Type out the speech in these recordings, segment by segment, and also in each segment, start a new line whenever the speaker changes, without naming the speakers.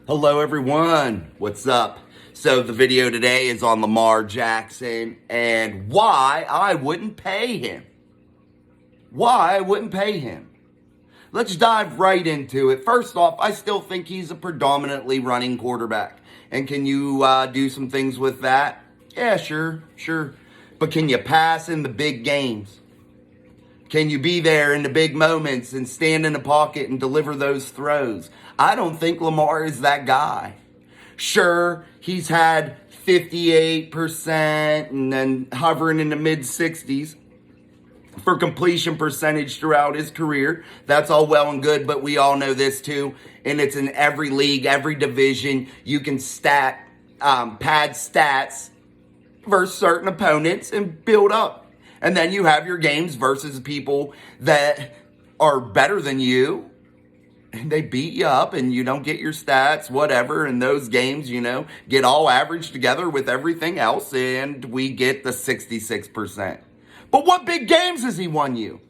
Hello everyone, what's up? So the video today is on Lamar Jackson and why I wouldn't pay him. Why I wouldn't pay him. Let's dive right into it. First off, I still think he's a predominantly running quarterback. And can you do some things with that? Yeah, sure. But can you pass in the big games? Can you be there in the big moments and stand in the pocket and deliver those throws? I don't think Lamar is that guy. Sure, he's had 58% and then hovering in the mid-60s for completion percentage throughout his career. That's all well and good, but we all know this too. And it's in every league, every division. You can pad stats versus certain opponents and build up. And then you have your games versus people that are better than you. And they beat you up and you don't get your stats, whatever. And those games, get all averaged together with everything else. And we get the 66%. But what big games has he won you?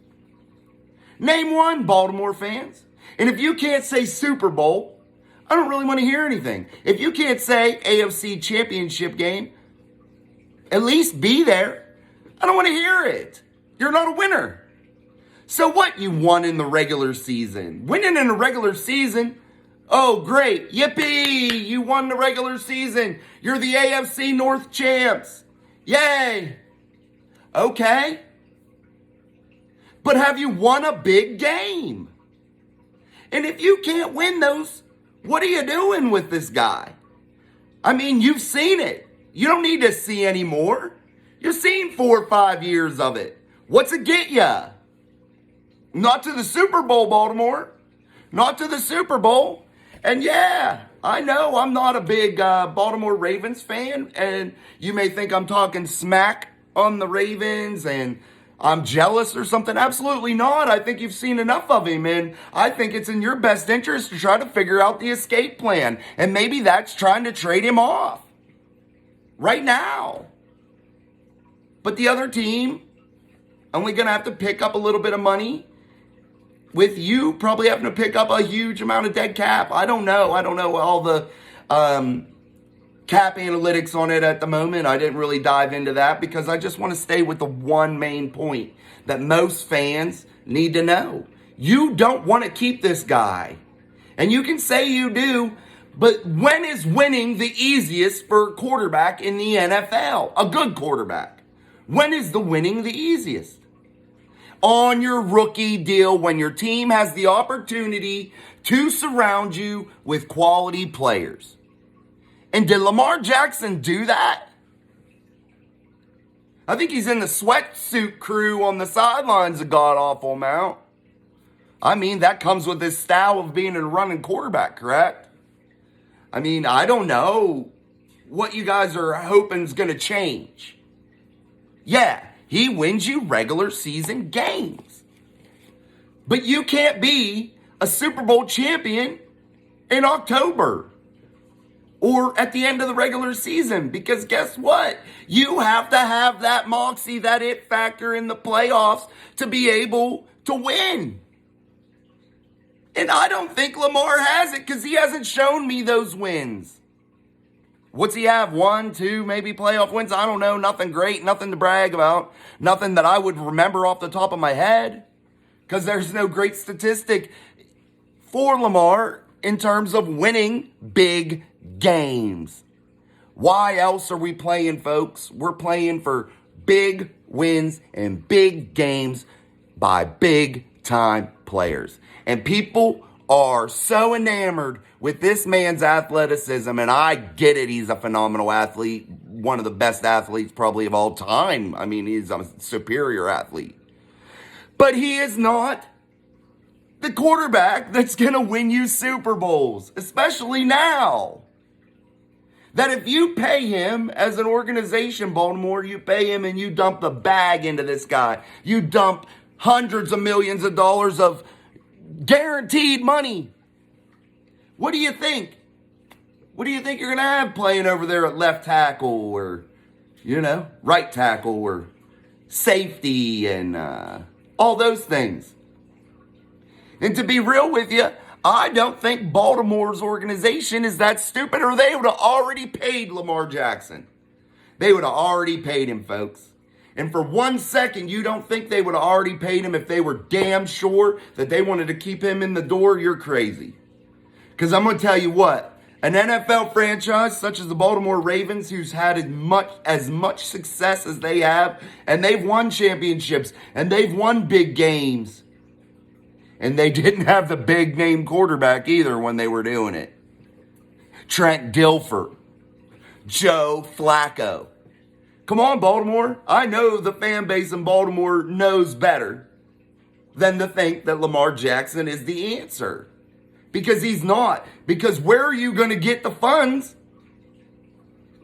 Name one, Baltimore fans. And if you can't say Super Bowl, I don't really want to hear anything. If you can't say AFC Championship game, at least be there. I don't want to hear it. You're not a winner. So what? You won in the regular season. Winning in the regular season? Oh, great. Yippee. You won the regular season. You're the AFC North champs. Yay. Okay. But have you won a big game? And if you can't win those, what are you doing with this guy? I mean, you've seen it. You don't need to see any more. You've seen 4 or 5 years of it. What's it get ya? Not to the Super Bowl, Baltimore. Not to the Super Bowl. And yeah, I know I'm not a big Baltimore Ravens fan. And you may think I'm talking smack on the Ravens and I'm jealous or something. Absolutely not. I think you've seen enough of him. And I think it's in your best interest to try to figure out the escape plan. And maybe that's trying to trade him off right now. But the other team only going to have to pick up a little bit of money with you probably having to pick up a huge amount of dead cap. I don't know all the cap analytics on it at the moment. I didn't really dive into that because I just want to stay with the one main point that most fans need to know. You don't want to keep this guy. And you can say you do, but when is winning the easiest for a quarterback in the NFL? A good quarterback. When is the winning the easiest? On your rookie deal, when your team has the opportunity to surround you with quality players. And did Lamar Jackson do that? I think he's in the sweatsuit crew on the sidelines a god-awful amount. I mean, that comes with his style of being a running quarterback, correct? I mean, I don't know what you guys are hoping is going to change. Yeah, he wins you regular season games. But you can't be a Super Bowl champion in October or at the end of the regular season because guess what? You have to have that moxie, that it factor in the playoffs to be able to win. And I don't think Lamar has it because he hasn't shown me those wins. What's he have? 1, 2, maybe playoff wins? I don't know. Nothing great. Nothing to brag about. Nothing that I would remember off the top of my head. Because there's no great statistic for Lamar in terms of winning big games. Why else are we playing, folks? We're playing for big wins and big games by big-time players. And people are so enamored with this man's athleticism, and I get it, he's a phenomenal athlete, one of the best athletes probably of all time. I mean, he's a superior athlete. But he is not the quarterback that's going to win you Super Bowls, especially now. That if you pay him as an organization, Baltimore, you pay him and you dump the bag into this guy. You dump hundreds of millions of dollars of guaranteed money. What do you think? What do you think you're going to have playing over there at left tackle or, right tackle or safety and all those things? And to be real with you, I don't think Baltimore's organization is that stupid, or they would have already paid Lamar Jackson. They would have already paid him, folks. And for 1 second, you don't think they would have already paid him if they were damn sure that they wanted to keep him in the door? You're crazy. Because I'm going to tell you what, an NFL franchise such as the Baltimore Ravens, who's had as much success as they have, and they've won championships, and they've won big games, and they didn't have the big name quarterback either when they were doing it. Trent Dilfer, Joe Flacco. Come on, Baltimore. I know the fan base in Baltimore knows better than to think that Lamar Jackson is the answer. Because he's not. Because where are you going to get the funds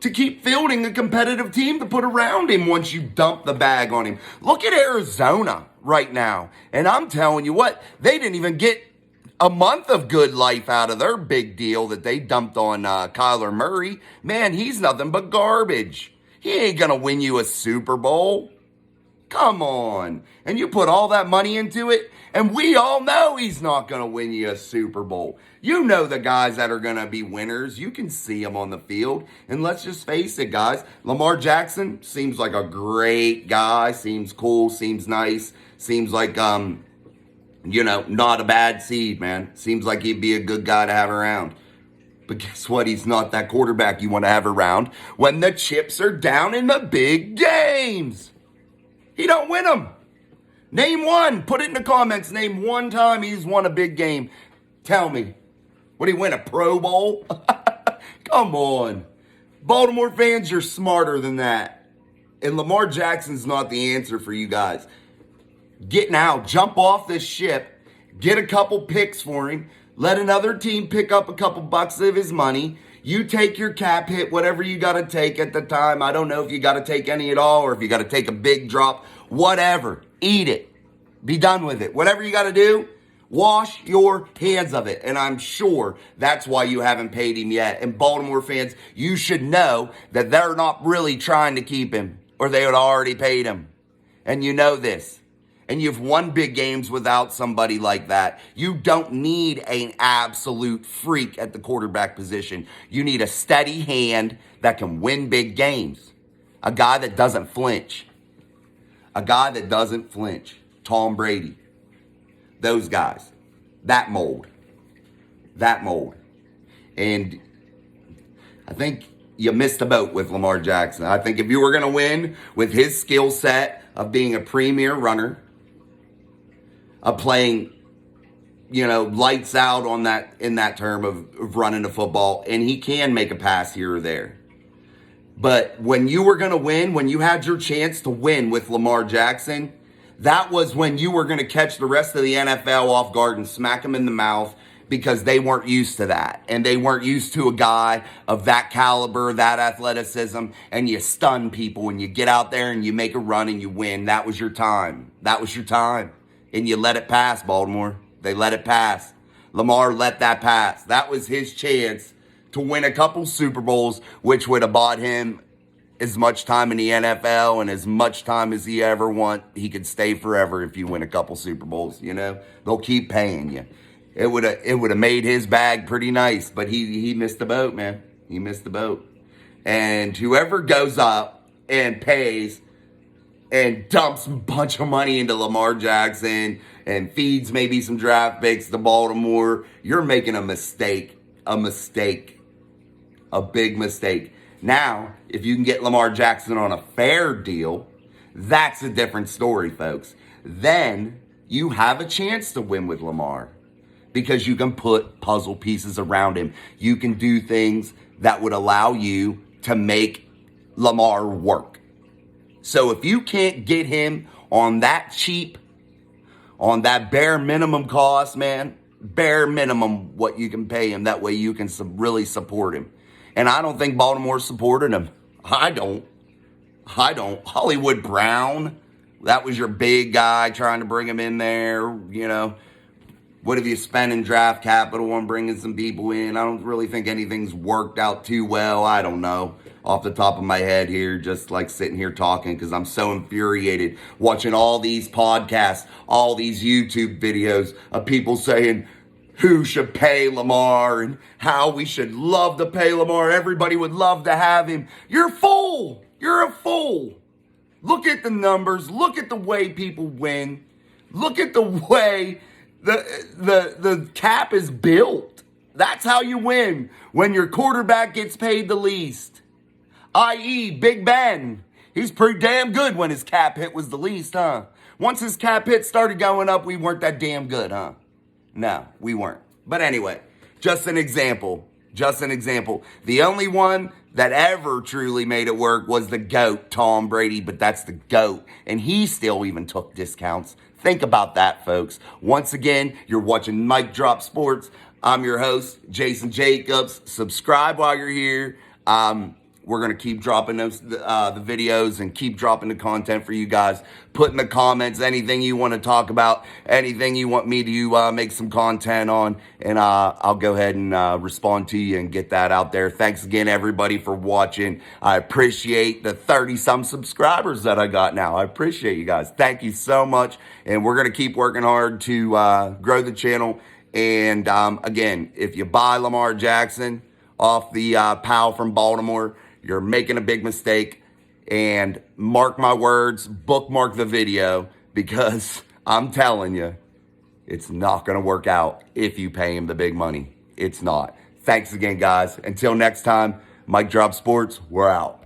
to keep fielding a competitive team to put around him once you dump the bag on him? Look at Arizona right now. And I'm telling you what, they didn't even get a month of good life out of their big deal that they dumped on Kyler Murray. Man, he's nothing but garbage. He ain't going to win you a Super Bowl. Come on. And you put all that money into it, and we all know he's not going to win you a Super Bowl. You know the guys that are going to be winners. You can see them on the field. And let's just face it, guys. Lamar Jackson seems like a great guy. Seems cool. Seems nice. Seems like, not a bad seed, man. Seems like he'd be a good guy to have around. But guess what? He's not that quarterback you want to have around when the chips are down in the big games. He don't win them. Name one. Put it in the comments. Name one time he's won a big game. Tell me. Would he win a Pro Bowl? Come on. Baltimore fans, you're smarter than that. And Lamar Jackson's not the answer for you guys. Get now. Jump off this ship. Get a couple picks for him. Let another team pick up a couple bucks of his money. You take your cap hit, whatever you got to take at the time. I don't know if you got to take any at all or if you got to take a big drop. Whatever. Eat it. Be done with it. Whatever you got to do, wash your hands of it. And I'm sure that's why you haven't paid him yet. And Baltimore fans, you should know that they're not really trying to keep him, or they would have already paid him. And you know this. And you've won big games without somebody like that. You don't need an absolute freak at the quarterback position. You need a steady hand that can win big games. A guy that doesn't flinch. A guy that doesn't flinch. Tom Brady. Those guys. That mold. That mold. And I think you missed the boat with Lamar Jackson. I think if you were going to win with his skill set of being a premier runner, of playing, lights out on that, in that term of running the football, and he can make a pass here or there. But when you were going to win, when you had your chance to win with Lamar Jackson, that was when you were going to catch the rest of the NFL off guard and smack them in the mouth, because they weren't used to that. And they weren't used to a guy of that caliber, that athleticism, and you stun people and you get out there and you make a run and you win. That was your time. That was your time. And you let it pass, Baltimore. They let it pass. Lamar let that pass. That was his chance to win a couple Super Bowls, which would have bought him as much time in the NFL and as much time as he ever want. He could stay forever if you win a couple Super Bowls, They'll keep paying you. It would have made his bag pretty nice, but he missed the boat, man. He missed the boat. And whoever goes up and pays and dumps a bunch of money into Lamar Jackson and feeds maybe some draft picks to Baltimore, you're making a mistake. A mistake. A big mistake. Now, if you can get Lamar Jackson on a fair deal, that's a different story, folks. Then you have a chance to win with Lamar because you can put puzzle pieces around him. You can do things that would allow you to make Lamar work. So if you can't get him on that cheap, on that bare minimum cost, man, bare minimum what you can pay him, that way you can really support him. And I don't think Baltimore's supported him. I don't. Hollywood Brown, that was your big guy trying to bring him in there, What have you spent in draft capital on bringing some people in? I don't really think anything's worked out too well. I don't know. Off the top of my head here, just like sitting here talking, because I'm so infuriated watching all these podcasts, all these YouTube videos of people saying, who should pay Lamar and how we should love to pay Lamar. Everybody would love to have him. You're a fool. You're a fool. Look at the numbers. Look at the way people win. Look at the way the cap is built. That's how you win, when your quarterback gets paid the least. I.e., Big Ben. He's pretty damn good when his cap hit was the least, huh? Once his cap hit started going up, we weren't that damn good, huh? No, we weren't. But anyway, just an example. Just an example. The only one that ever truly made it work was the GOAT, Tom Brady, but that's the GOAT. And he still even took discounts. Think about that, folks. Once again, you're watching Mic Drop Sports. I'm your host, Jason Jacobs. Subscribe while you're here. We're going to keep dropping the videos and keep dropping the content for you guys. Put in the comments anything you want to talk about, anything you want me to make some content on, and I'll go ahead and respond to you and get that out there. Thanks again, everybody, for watching. I appreciate the 30-some subscribers that I got now. I appreciate you guys. Thank you so much, and we're going to keep working hard to grow the channel. And again, if you buy Lamar Jackson off the pal from Baltimore, you're making a big mistake. And mark my words, bookmark the video, because I'm telling you, it's not going to work out if you pay him the big money. It's not. Thanks again, guys. Until next time, Mic Drop Sports, we're out.